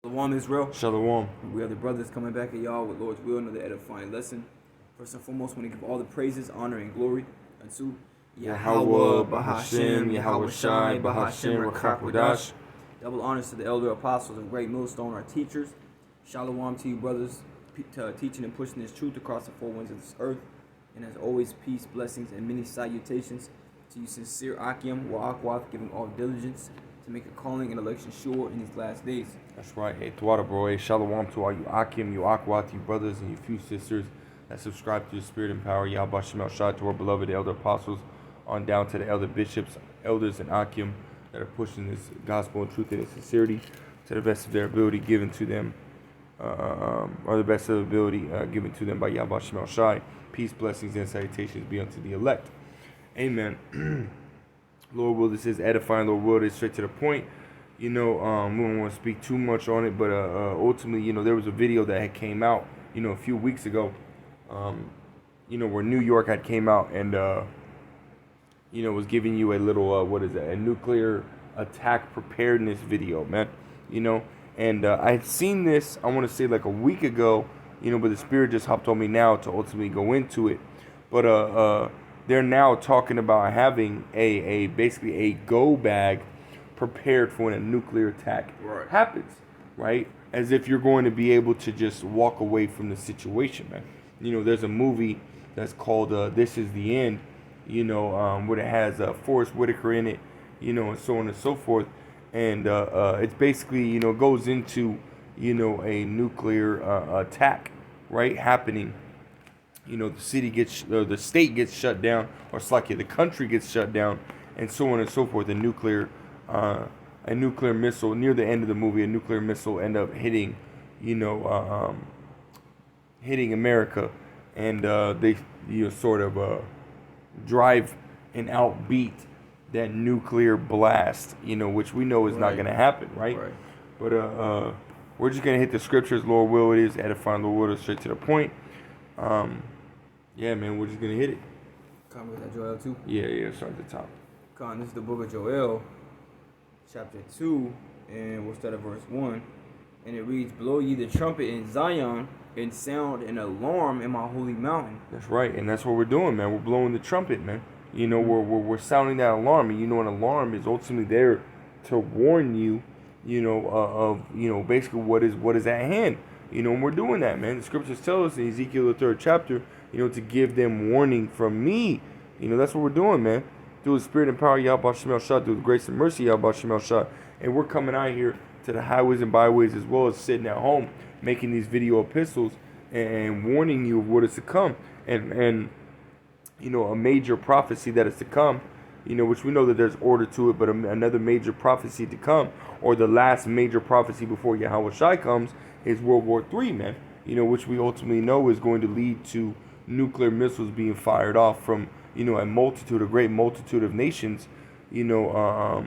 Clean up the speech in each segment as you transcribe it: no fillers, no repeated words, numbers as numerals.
Shalom Israel. Shalom. We are the brothers coming back at y'all with Lord's will, another edifying lesson. First and foremost, we want to give all the praises, honor, and glory unto Yahweh, Bahashem, Yahweh Shai, Bahashem, Rakakwadash. Double honors to the elder apostles of Great Millstone, our teachers. Shalom to you, brothers, teaching and pushing this truth across the four winds of this earth. And as always, peace, blessings, and many salutations to you, sincere Akim, Wa'akwath, giving all diligence to make a calling and election sure in these last days. That's right. Hey, Tuada, bro. Hey, Shalom to all you Akim, you Akwat, you brothers, and you few sisters that subscribe to the spirit and power. Yahweh Shemel Shah, to our beloved elder apostles, on down to the elder bishops, elders, and Akim that are pushing this gospel and truth and sincerity to the best of their ability given to them, or the best of their ability given to them by Yahweh Shemel Shai. Peace, blessings, and salutations be unto the elect. Amen. Lord will, this is edifying. Lord will, is straight to the point. You know, we don't want to speak too much on it, but ultimately, you know, there was a video that had came out, you know, a few weeks ago, you know, where New York had came out and, you know, was giving you a little, a nuclear attack preparedness video, man, you know, and I had seen this, I want to say like a week ago, you know, but the Spirit just hopped on me now to ultimately go into it, but they're now talking about having a basically a go bag prepared for when a nuclear attack happens, right? As if you're going to be able to just walk away from the situation, man. You know, there's a movie that's called This Is the End, you know, where it has Forrest Whitaker in it, you know, and so on and so forth. And it's basically, you know, goes into, you know, a nuclear attack, right, happening. You know, the city gets, the state gets shut down, or slightly the country gets shut down, and so on and so forth. A nuclear missile, near the end of the movie, a nuclear missile end up hitting, you know, hitting America, and they, you know, sort of drive and outbeat that nuclear blast, you know, which we know is not going to happen, right? But we're just going to hit the scriptures, Lord will, it is edifying, Lord will, straight to the point. Yeah, man, we're just going to hit it. Come with that Joel 2. Yeah, start at the top. Come, this is the book of Joel, chapter 2, and we'll start at verse 1. And it reads, "Blow ye the trumpet in Zion, and sound an alarm in my holy mountain." That's right, and that's what we're doing, man. We're blowing the trumpet, man. You know, we're sounding that alarm, and you know, an alarm is ultimately there to warn you, you know, of, you know, basically what is at hand. You know, and we're doing that, man. The scriptures tell us in Ezekiel the 3rd chapter, you know, to give them warning from me. You know, that's what we're doing, man. Through the spirit and power, Yahweh Shemel Shah, through the grace and mercy, Yahweh Shemel Shah. And we're coming out here to the highways and byways, as well as sitting at home, making these video epistles and warning you of what is to come. And you know, a major prophecy that is to come, you know, which we know that there's order to it, but another major prophecy to come, or the last major prophecy before Yahweh Shai comes, is World War III, man. You know, which we ultimately know is going to lead to nuclear missiles being fired off from, you know, a great multitude of nations, you know,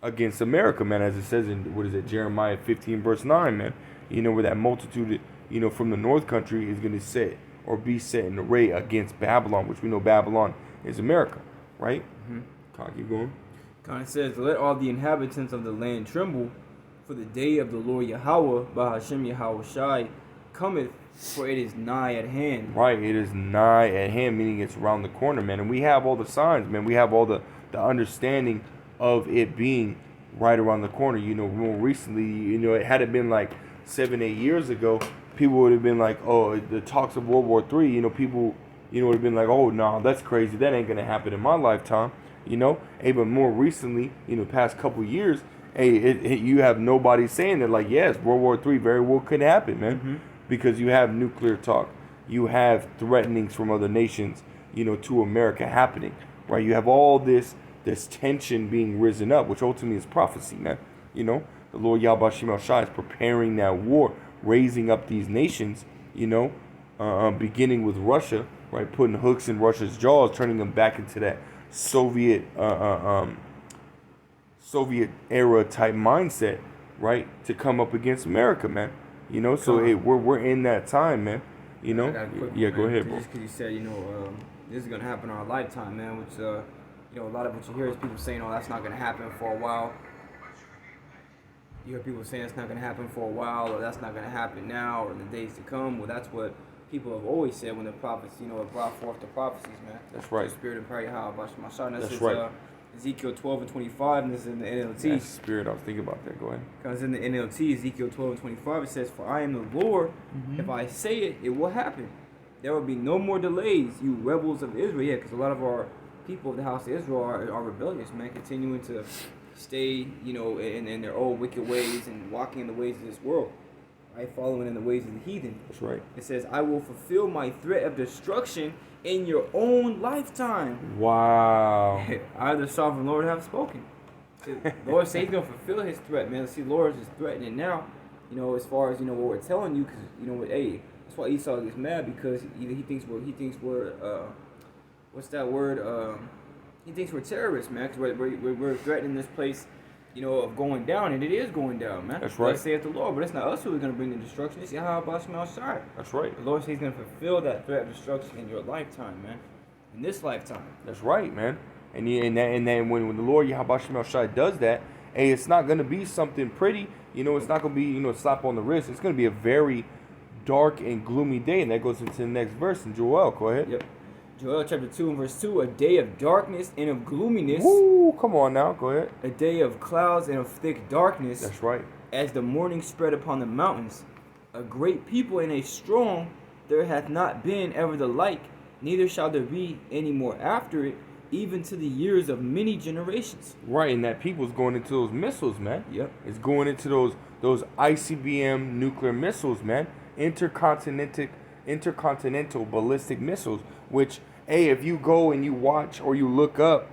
against America, man, as it says in, Jeremiah 15, verse 9, man. You know, where that multitude, you know, from the north country is going to be set in array against Babylon, which we know Babylon is America, right? Can I keep going? It says, "Let all the inhabitants of the land tremble, for the day of the Lord Yahweh, Bahashem Yahweh Shai, cometh, for it is nigh at hand." Right, it is nigh at hand, meaning it's around the corner, man. And we have all the signs, man. We have all the understanding of it being right around the corner. You know, more recently, you know, it had it been like 7-8 years ago, people would have been like, oh, the talks of World War III, you know, people, you know, would have been like, oh, no, that's crazy. That ain't going to happen in my lifetime, you know. Hey, but more recently, you know, past couple years, hey, you have nobody saying that, like, yes, World War III very well could happen, man, because you have nuclear talk. You have threatenings from other nations, you know, to America happening, right? You have all this tension being risen up, which ultimately is prophecy, man. You know, the Lord Yahweh Shemel Shai is preparing that war, raising up these nations, you know, beginning with Russia, right, putting hooks in Russia's jaws, turning them back into that Soviet era type mindset, right, to come up against America, man. You know, so hey, we're in that time, man. You know, go ahead, bro. Just because you said, you know, this is gonna happen in our lifetime, man, which you know, a lot of what you hear is people saying, "Oh, that's not gonna happen for a while." You hear people saying it's not going to happen for a while, or that's not going to happen now, or in the days to come. Well, that's what people have always said when the prophets, brought forth the prophecies, man. That's right. The spirit and prayer, how about my son? That's right. Ezekiel 12 and 25, and this is in the NLT. That's spirit. I was thinking about that. Go ahead. Because in the NLT, Ezekiel 12 and 25, it says, "For I am the Lord. If I say it, it will happen. There will be no more delays, you rebels of Israel." Yeah, because a lot of our people of the house of Israel are rebellious, man, continuing to stay, in their old wicked ways and walking in the ways of this world, right? Following in the ways of the heathen. That's right. It says, "I will fulfill my threat of destruction in your own lifetime." Wow. I, the sovereign Lord, have spoken. The Lord says He's going to fulfill His threat, man. See, the Lord is threatening now, as far as, what we're telling you, because, hey, that's why Esau gets mad, because he thinks we're what's that word? He thinks we're terrorists, man, because we're threatening this place, of going down, and it is going down, man. That's right. Thus saith the Lord, but it's not us who are going to bring the destruction. It's Yahweh Shemel Shai. That's right. The Lord says He's going to fulfill that threat of destruction in your lifetime, man. In this lifetime. That's right, man. And then when the Lord Yahweh Shemel Shai does that, hey, it's not going to be something pretty. It's not going to be, a slap on the wrist. It's going to be a very dark and gloomy day, and that goes into the next verse in Joel. Go ahead. Yep. Joel chapter 2 and verse 2, "A day of darkness and of gloominess." Woo, come on now, go ahead. "A day of clouds and of thick darkness." That's right. "As the morning spread upon the mountains. A great people and a strong, there hath not been ever the like, neither shall there be any more after it, even to the years of many generations." Right, and that people's going into those missiles, man. Yep. It's going into those ICBM nuclear missiles, man. Intercontinental ballistic missiles, which, hey, if you go and you watch or you look up,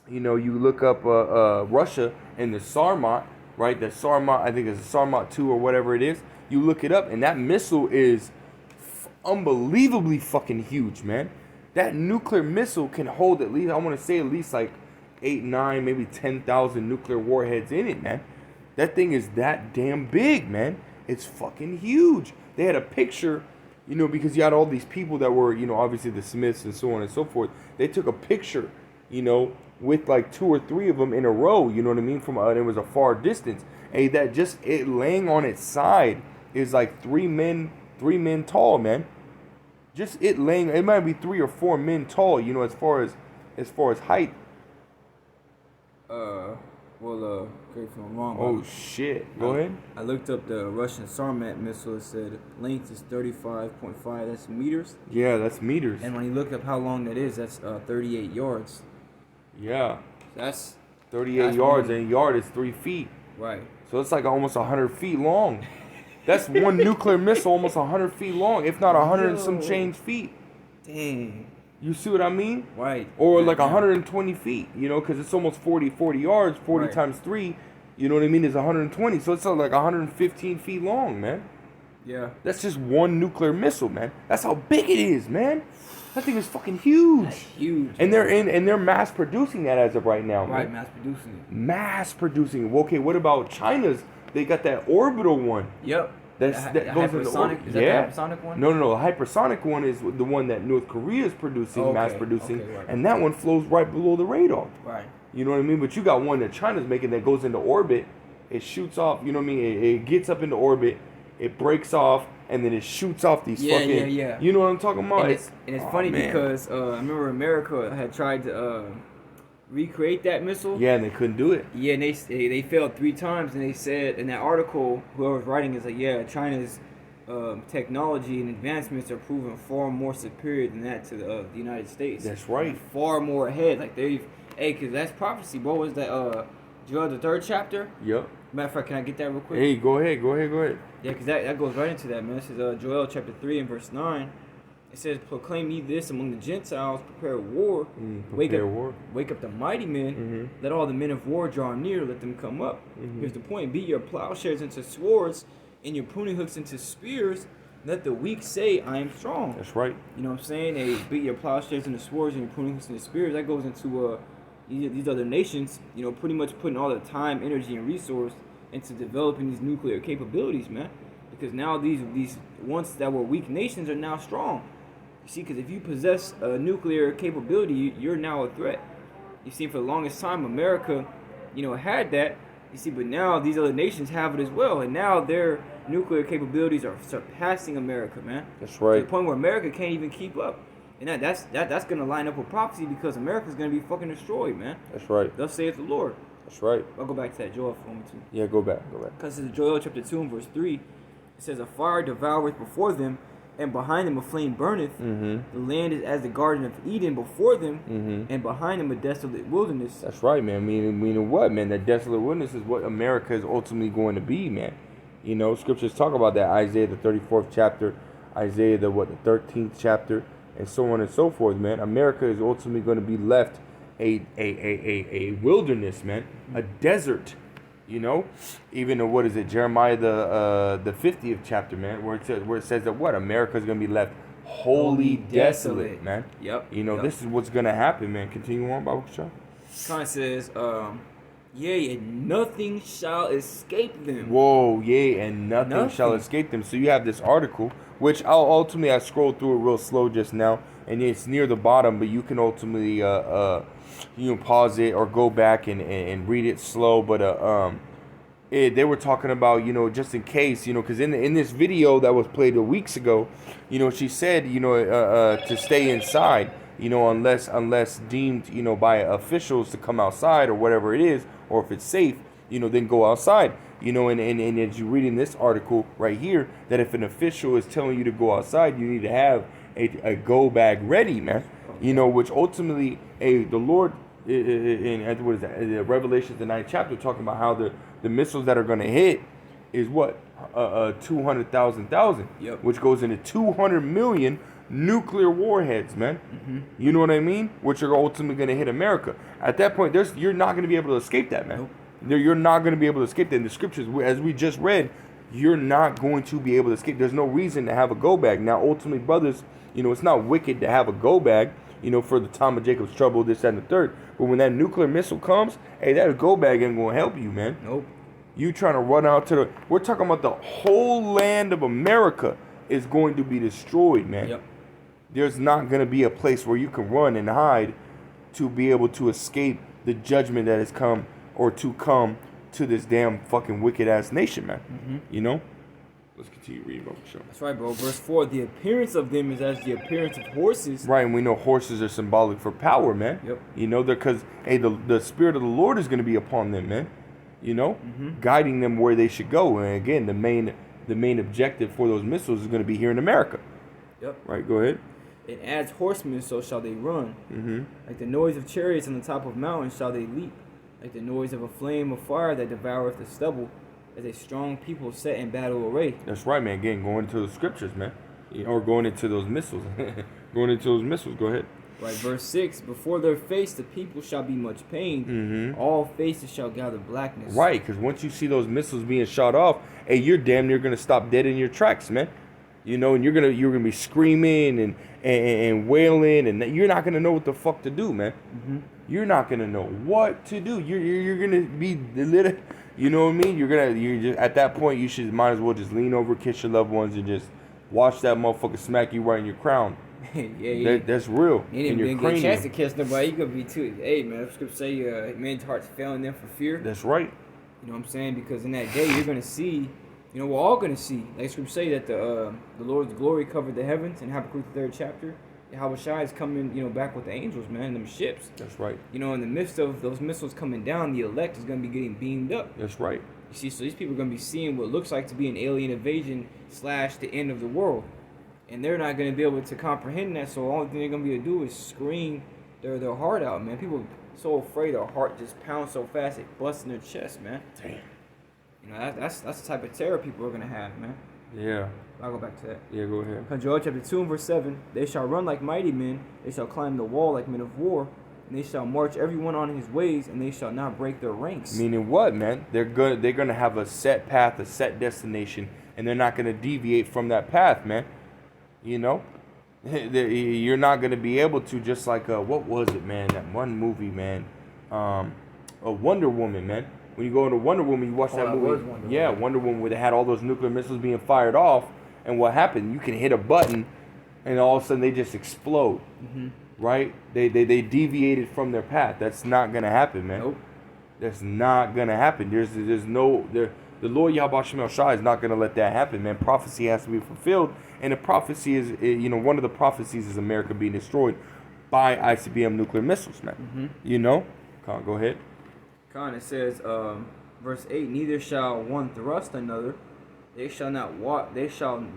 Russia and the Sarmat, right? The Sarmat, I think it's a Sarmat 2 or whatever it is. You look it up, and that missile is unbelievably fucking huge, man. That nuclear missile can hold at least like 8, 9, maybe 10,000 nuclear warheads in it, man. That thing is that damn big, man. It's fucking huge. They had a picture, because you had all these people that were, obviously the Smiths and so on and so forth. They took a picture, with like 2 or 3 of them in a row, you know what I mean? From it was a far distance. Hey, that just it laying on its side is like 3 men tall, man. Just it laying, it might be 3 or 4 men tall, as far as height. Correct if I'm wrong. Oh shit! Go ahead. I looked up the Russian Sarmat missile. It said length is 35.5. That's meters. Yeah, that's meters. And when you look up how long that is, that's 38 yards. Yeah. That's 38 yards, and a yard is 3 feet. Right. So it's like almost 100 feet long. That's one nuclear missile, almost 100 feet long, if not 100 and some change feet. Dang. You see what I mean? Right. Or like 120 feet, because it's almost 40 yards, 40 right. times 3, you know what I mean, is 120. So it's like 115 feet long, man. Yeah. That's just one nuclear missile, man. That's how big it is, man. That thing is fucking huge. That's huge. And they're mass producing that as of right now, right, man. mass producing it. Mass producing it. Okay, what about China's? They got that orbital one. Yep. That goes into hypersonic. Is that the hypersonic one? No. The hypersonic one is the one that North Korea is producing, mass producing, right. and that one flows right below the radar. Right. You know what I mean? But you got one that China's making that goes into orbit. It shoots off. You know what I mean? It gets up into orbit. It breaks off, and then it shoots off these fucking. Yeah. You know what I'm talking about? And it's funny because I remember America had tried to recreate that missile. Yeah, and they couldn't do it. Yeah, and they failed 3 times, and they said in that article, whoever's writing is like, yeah, China's technology and advancements are proven far more superior than that to the United States. That's right. Far more ahead. Like because that's prophecy, bro. Was that Joel the 3rd chapter? Yep. Matter of fact, can I get that real quick? Hey, go ahead. Yeah, because that goes right into that, man. This is Joel chapter 3 and verse 9. It says, "Proclaim ye this among the Gentiles, prepare war, wake up the mighty men, let all the men of war draw near, let them come up." Here's the point: beat your plowshares into swords, and your pruning hooks into spears. Let the weak say, "I am strong." That's right. You know what I'm saying? They beat your plowshares into swords and your pruning hooks into spears. That goes into these other nations, pretty much putting all the time, energy, and resource into developing these nuclear capabilities, man. Because now these once that were weak nations are now strong. You see, because if you possess a nuclear capability, you're now a threat. You see, for the longest time, America, had that, You see, but now these other nations have it as well, and now their nuclear capabilities are surpassing America, man. That's To right. the point where America can't even keep up. And that's gonna line up with prophecy because America's gonna be fucking destroyed, man. That's right. Thus saith the Lord. That's right. I'll go back to that Joel if you want me to. Yeah, go back. Go back. Because in Joel chapter 2 and verse 3, it says, "A fire devoureth before them, and behind them a flame burneth. Mm-hmm. The land is as the garden of Eden before them, Mm-hmm. and behind them a desolate wilderness." That's right, man. Meaning what, man? That desolate wilderness is what America is ultimately going to be, man. You know, scriptures talk about that. Isaiah the 34th chapter, Isaiah the 13th chapter, and so on and so forth, man. America is ultimately going to be left a wilderness, man, a desert. You know, even in, what is it, Jeremiah the 50th chapter, man, where it says that what America is going to be left wholly desolate, man. Yep. You know, yep. this is what's going to happen, man. Continue on, Bible Show. Kind of says, "Yea, and nothing shall escape them." Whoa, yea, and nothing shall escape them. So you have this article, which I scrolled through it real slow just now, and it's near the bottom, but you can ultimately you can pause it or go back and read it slow. But they were talking about, you know, just in case, you know, because in this video that was played weeks ago, you know, she said, you know, to stay inside, you know, unless deemed, you know, by officials to come outside or whatever it is, or if it's safe, you know, then go outside. You know, and as you read in this article right here, that if an official is telling you to go outside, you need to have a go bag ready, man. You know, which ultimately, the Lord in what is that? Revelation the 9th chapter, talking about how the missiles that are going to hit is what 200,000, Yep. which goes into 200 million nuclear warheads, man. Mm-hmm. You know what I mean? Which are ultimately going to hit America. At that point, you're not going to be able to escape that, man. Nope. You're not going to be able to escape that. In the scriptures, as we just read, you're not going to be able to escape. There's no reason to have a go bag. Now, ultimately, brothers, you know, it's not wicked to have a go bag, you know, for the time of Jacob's trouble, this, that, and the third. But when that nuclear missile comes, hey, that go bag ain't going to help you, man. Nope. You trying to run out to we're talking about the whole land of America is going to be destroyed, man. Yep. There's not going to be a place where you can run and hide to be able to escape the judgment that has come or to come to this damn fucking wicked ass nation, man. Mm-hmm. You know? Let's continue reading about the show. That's right, bro. Verse 4, "The appearance of them is as the appearance of horses." Right, and we know horses are symbolic for power, man. Yep. You know, because hey, the spirit of the Lord is going to be upon them, man. You know, guiding them where they should go. And again, the main objective for those missiles is going to be here in America. Yep. Right, go ahead. "And as horsemen, so shall they run. Mm-hmm. Like the noise of chariots on the top of mountains shall they leap. Like the noise of a flame of fire that devoureth the stubble. As a strong people set in battle array." That's right, man. Again, going into the scriptures, man. Or going into those missiles. Going into those missiles. Go ahead. Right, verse 6, "Before their face the people shall be much pained. Mm-hmm. All faces shall gather blackness." Right, because once you see those missiles being shot off, hey, you're damn near gonna stop dead in your tracks, man. You know, and you're gonna be screaming and wailing, and you're not gonna know what the fuck to do, man. Mm-hmm. You're not gonna know what to do. You're gonna be the little, you know what I mean? You're just at that point you might as well just lean over, kiss your loved ones, and just watch that motherfucker smack you right in your crown. yeah. That's real. You In didn't your even get a cranium. chance to catch nobody. You could be too. Hey, man, the scripture say, men's hearts failing them for fear. That's right. You know what I'm saying? Because in that day, you're going to see, you know, we're all going to see. Like scripture say that the Lord's glory covered the heavens in Habakkuk the 3rd chapter. Yahweh Shai is coming, you know, back with the angels, man, them ships. That's right. You know, in the midst of those missiles coming down, the elect is going to be getting beamed up. That's right. You see, so these people are going to be seeing what looks like to be an alien invasion / the end of the world. And they're not going to be able to comprehend that, so the only thing they're going to be able to do is scream their heart out, man. People are so afraid their heart just pounds so fast it busts in their chest, man. Damn. You know, that's the type of terror people are going to have, man. Yeah. I'll go back to that. Yeah, go ahead. Joel chapter 2 and verse 7, "They shall run like mighty men, they shall climb the wall like men of war, and they shall march everyone on his ways, and they shall not break their ranks." Meaning what, man? They're gonna have a set path, a set destination, and they're not gonna deviate from that path, man. You know, you're not gonna be able to, just like what was it, man? That one movie, man, a Wonder Woman, man. When you go into Wonder Woman, you watch that that movie. was Wonder Yeah, Woman. Wonder Woman, where they had all those nuclear missiles being fired off, and what happened? You can hit a button, and all of a sudden they just explode. Mm-hmm. Right? They deviated from their path. That's not gonna happen, man. Nope. That's not gonna happen. There's no there. The Lord Yahweh Shem El Shai is not gonna let that happen, man. Prophecy has to be fulfilled, and the prophecy is, one of the prophecies is America being destroyed by ICBM nuclear missiles, man. Go ahead. It says, verse 8, neither shall one thrust another, they shall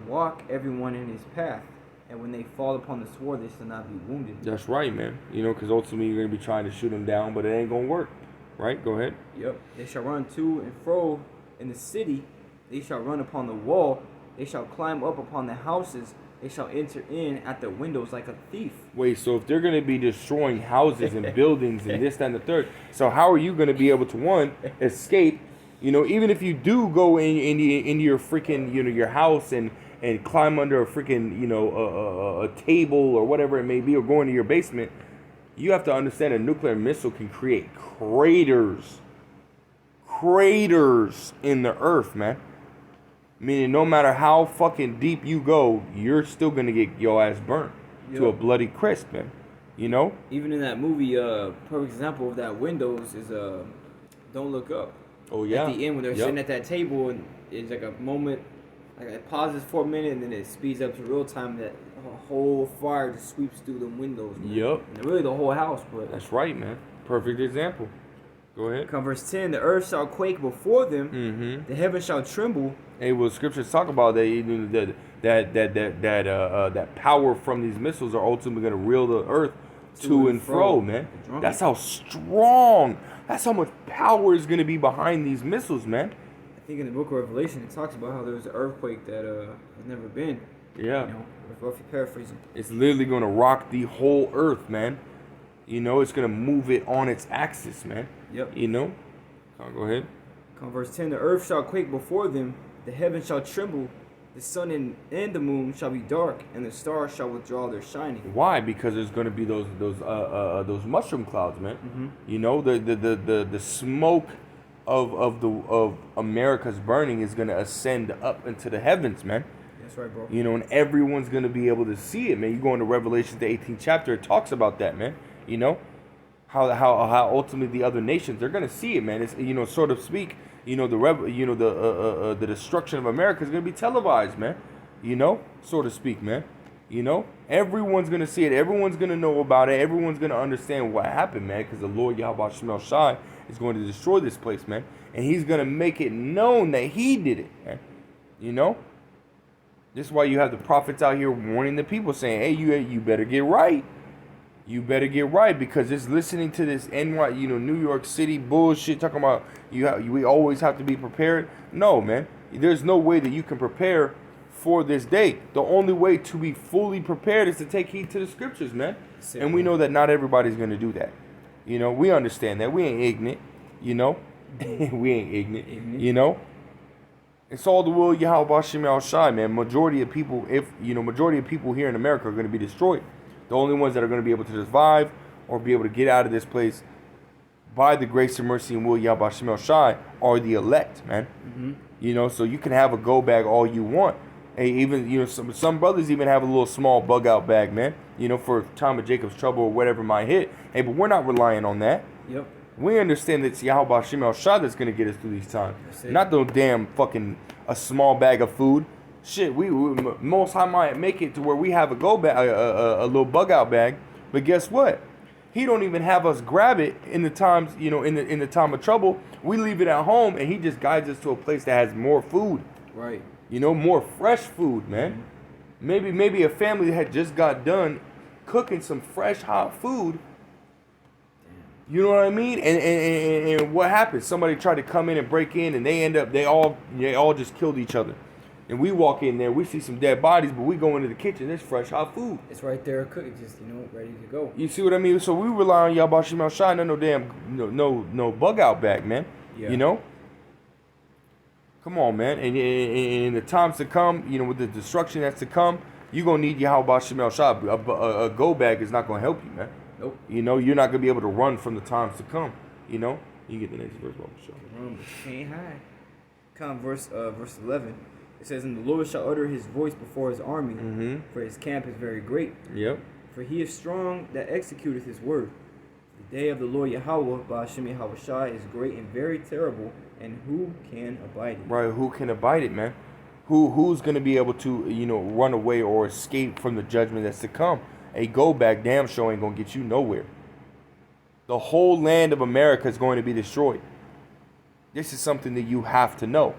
walk everyone in his path, and when they fall upon the sword, they shall not be wounded. That's right, man. Because ultimately you're gonna be trying to shoot them down, but it ain't gonna work, right? Go ahead. Yep. They shall run to and fro in the city, they shall run upon the wall, they shall climb up upon the houses, they shall enter in at the windows like a thief. Wait, so if they're going to be destroying houses and buildings and this, that, and the third, so how are you going to be able to, one, escape? Even if you do go into your freaking, your house and climb under a freaking, a table or whatever it may be, or go into your basement, you have to understand a nuclear missile can create craters in the earth, man. Meaning no matter how fucking deep you go, you're still going to get your ass burnt to a bloody crisp, man. Even in that movie, perfect example of that Windows is Don't Look Up. Oh, yeah. At the end when they're sitting at that table and it's like a moment, like it pauses for a minute and then it speeds up to real time, that whole fire just sweeps through the windows, man. Yep. And really the whole house, but... That's right, man. Perfect example. Go ahead. Verse 10, the earth shall quake before them, the heavens shall tremble. Hey, well, scriptures talk about that that power from these missiles are ultimately going to reel the earth to and fro, man. That's how strong, that's how much power is going to be behind these missiles, man. I think in the book of Revelation, it talks about how there's an earthquake that has never been. Yeah. Roughly paraphrasing. It's literally going to rock the whole earth, man. It's going to move it on its axis, man. Yep. Go ahead. Verse 10, the earth shall quake before them, the heavens shall tremble, the sun and the moon shall be dark, and the stars shall withdraw their shining. Why? Because there's going to be those mushroom clouds, man. The smoke of America's burning is going to ascend up into the heavens, man. That's right, bro. And everyone's going to be able to see it, man. You go into Revelation, the 18th chapter, it talks about that, man. How ultimately the other nations, they're going to see it, man. It's, so to speak, the destruction of America is going to be televised, man. So to speak, man. Everyone's going to see it. Everyone's going to know about it. Everyone's going to understand what happened, man, because the Lord Yahweh Shem El Shai is going to destroy this place, man. And he's going to make it known that he did it, man. This is why you have the prophets out here warning the people, saying, hey, you better get right. You better get right, because just listening to this New York City bullshit talking about we always have to be prepared. No, man. There's no way that you can prepare for this day. The only way to be fully prepared is to take heed to the scriptures, man. And we know that not everybody's going to do that. We understand that. We ain't ignorant, we ain't ignorant, It's all the will of Yahweh Shem El Shai, man. Majority of people here in America are going to be destroyed. The only ones that are going to be able to survive or be able to get out of this place by the grace and mercy and will of Yahweh Shem El Shai are the elect, man. So you can have a go bag all you want. Hey, even some brothers even have a little small bug out bag, man. For time of Jacob's trouble or whatever might hit. Hey, but we're not relying on that. Yep. We understand that it's Yahweh Shem El Shai that's going to get us through these times. Not no damn fucking a small bag of food. Shit, we Most High might make it to where we have a go bag, a little bug out bag. But guess what? He don't even have us grab it in the times, in the time of trouble. We leave it at home, and he just guides us to a place that has more food. Right. More fresh food, man. Maybe a family that had just got done cooking some fresh hot food. You know what I mean? And what happened? Somebody tried to come in and break in, and they all just killed each other. And we walk in there, we see some dead bodies, but we go into the kitchen, there's fresh hot food. It's right there cooking, just ready to go. You see what I mean? So we rely on Yahweh Shem El Shai, no damn no bug out bag, man. Yeah. Come on, man. And in the times to come, with the destruction that's to come, you're gonna need Yahweh Shem El Shai. A go bag is not gonna help you, man. Nope. You're not gonna be able to run from the times to come. You get the next verse, Bible show. Run, but you can't hide. Verse 11. It says, and the Lord shall utter his voice before his army, for his camp is very great. Yep. For he is strong that executeth his word. The The day of the Lord Yahweh, Ba'ashem Yahweh Shai, is great and very terrible, and who can abide it? Right, who can abide it, man? Who's going to be able to, run away or escape from the judgment that's to come? A go back damn show ain't going to get you nowhere. The whole land of America is going to be destroyed. This is something that you have to know.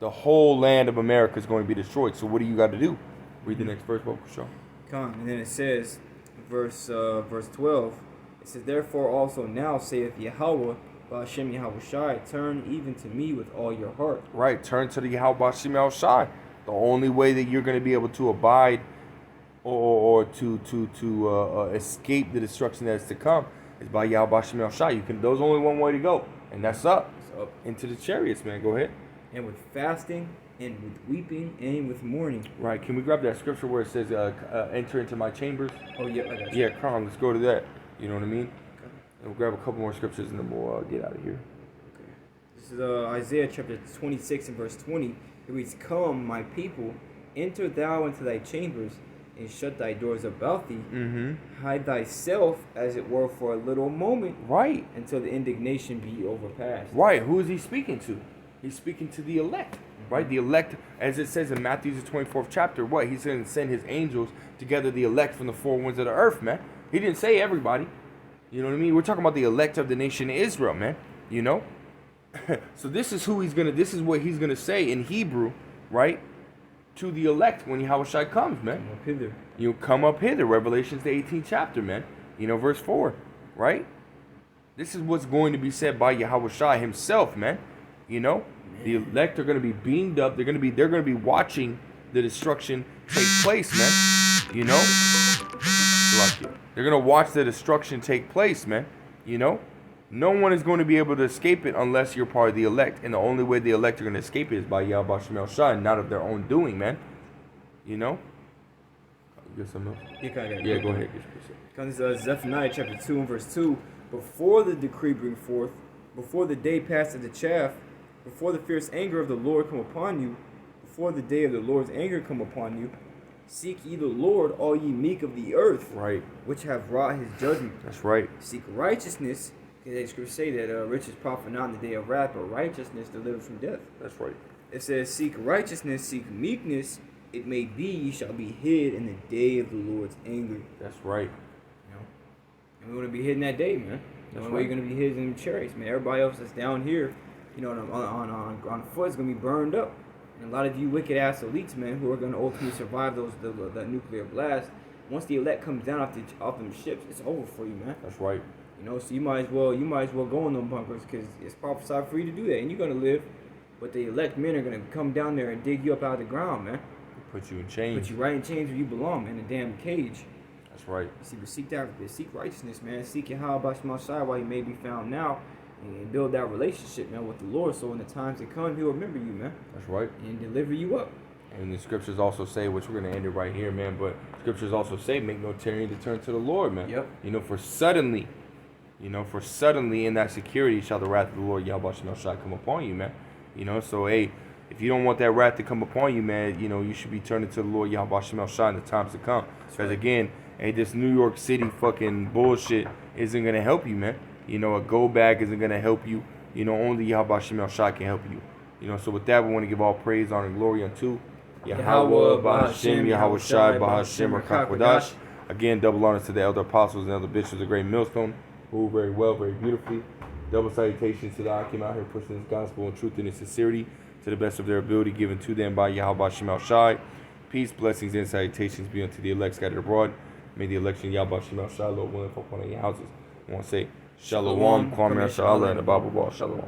The whole land of America is going to be destroyed. So what do you got to do? Read the next verse, Show. Come, and then it says, verse 12, it says, therefore also now saith Yahweh, Ba'ashem Yahweh Shai, turn even to me with all your heart. Right, turn to the Yahweh Ba'ashem Yahweh Shai. The only way that you're going to be able to abide or to escape the destruction that is to come is by Yahweh Ba'ashem Yahweh Shai. There's only one way to go, and that's up. It's up. Into the chariots, man. Go ahead. And with fasting, and with weeping, and with mourning. Right, can we grab that scripture where it says, enter into my chambers? Oh, yeah, I got you. Yeah, come on, let's go to that. You know what I mean? Okay. And we'll grab a couple more scriptures and then we'll get out of here. Okay. This is Isaiah chapter 26 and verse 20. It reads, come, my people, enter thou into thy chambers, and shut thy doors about thee. Mm-hmm. Hide thyself, as it were, for a little moment. Right. Until the indignation be overpassed. Right. Who is he speaking to? He's speaking to the elect. Right? The elect, as it says in Matthew the 24th chapter, what? He's going to send his angels to gather the elect from the four winds of the earth, man. He didn't say everybody. You know what I mean? We're talking about the elect of the nation of Israel, man. You know? So this is this is what he's going to say in Hebrew, right? To the elect when Yahweh Shai comes, man. Come up hither. You come up hither, Revelations the 18th chapter, man. Verse 4, right? This is what's going to be said by Yahweh Shai himself, man. The elect are going to be beamed up. They're going to be watching the destruction take place, man. They're going to watch the destruction take place, man. No one is going to be able to escape it unless you're part of the elect. And the only way the elect are going to escape it is by Yahweh Ba'ashem Shai, not of their own doing, man. You get something else? Yeah, go ahead. Comes Zephaniah chapter 2 and verse 2. Before the decree bring forth, before the day pass of the chaff, before the fierce anger of the Lord come upon you, before the day of the Lord's anger come upon you, seek ye the Lord, all ye meek of the earth, right, which have wrought his judgment. That's right. Seek righteousness, because the scriptures say that riches profit not in the day of wrath, but righteousness delivers from death. That's right. It says, seek righteousness, seek meekness, it may be ye shall be hid in the day of the Lord's anger. That's right. And we're going to be hid in that day, man. The only way you're going to be hid in the chariots, man. Everybody else that's down here, on foot is going to be burned up. And a lot of you wicked ass elites, man, who are going to ultimately survive the nuclear blast. Once the elect comes down off them ships, it's over for you, man. That's right. So you might as well go in them bunkers, because it's prophesied for you to do that, and you're going to live. But the elect men are going to come down there and dig you up out of the ground, man. Put you in chains. Put you right in chains where you belong, in a damn cage. That's right. Seek righteousness, man. Seek Yahweh Ba'ashem Shai while you may be found now, and build that relationship, man, with the Lord. So in the times that come, He'll remember you, man. That's right. And deliver you up. And the scriptures also say, which we're going to end it right here, man, but scriptures also say, make no tarrying to turn to the Lord, man. Yep. For suddenly in that security shall the wrath of the Lord Yahweh Shai come upon you, man. So hey, if you don't want that wrath to come upon you, man, you should be turning to the Lord Yahweh Shai in the times to come. Because again, hey, this New York City fucking bullshit isn't going to help you, man. A go bag isn't going to help you. Only Yahweh Shai can help you. So with that, we want to give all praise, honor, and glory unto Yahweh Ba'ashem Yahweh Shai Ba'ashem Rakakwadash. Again, double honors to the elder apostles and elder bishops of the great millstone, who very well, very beautifully. Double salutations to the Akim out here pushing this gospel in truth and in sincerity to the best of their ability, given to them by Yahweh Ba'ashem Shai. Peace, blessings, and salutations be unto the elect scattered abroad. May the election Yahweh Ba'ashem Shai, Lord willing, fall upon your houses. I want to say, Shalom, Kwame Shalom, and the Bible Ball. Shalom.